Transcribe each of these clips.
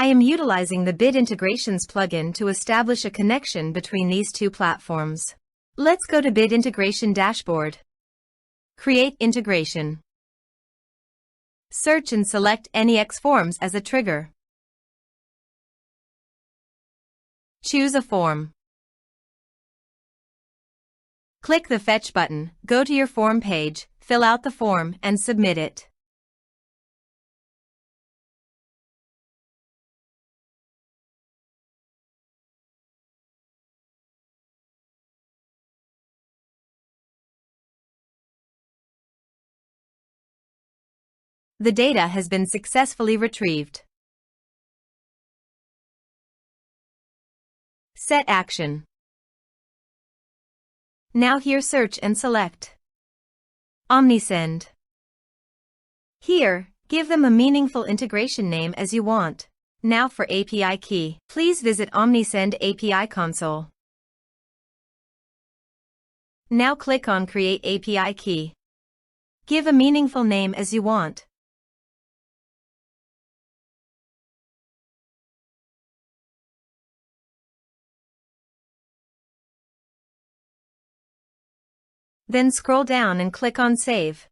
I am utilizing the Bid Integrations plugin to establish a connection between these two platforms. Let's go to Bid Integration Dashboard. Create integration. Search and select NEX Forms as a trigger. Choose a form. Click the Fetch button, go to your form page, fill out the form, and submit it. The data has been successfully retrieved. Set action. Now here search and select Omnisend. Here, give them a meaningful integration name as you want. Now for API key, please visit Omnisend API console. Now click on Create API key. Give a meaningful name as you want. Then scroll down and click on Save.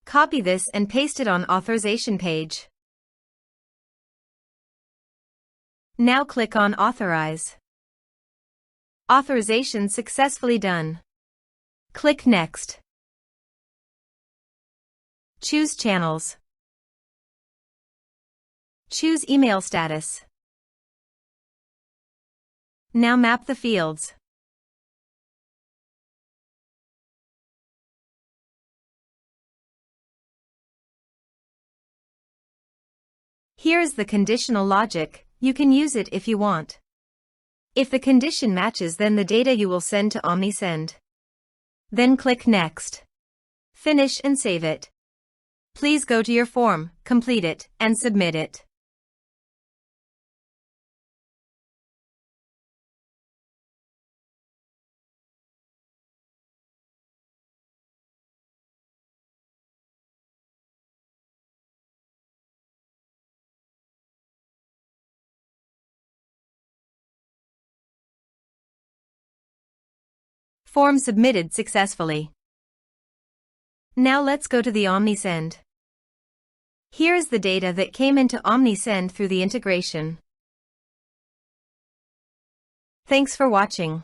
Copy this and paste it on Authorization page. Now click on Authorize. Authorization successfully done. Click Next. Choose Channels. Choose Email Status. Now map the fields. Here is the conditional logic. You can use it if you want. If the condition matches, then the data you will send to Omnisend. Then click Next. Finish and save it. Please go to your form, complete it, and submit it. Form submitted successfully. Now let's go to the Omnisend. Here is the data that came into Omnisend through the integration. Thanks for watching.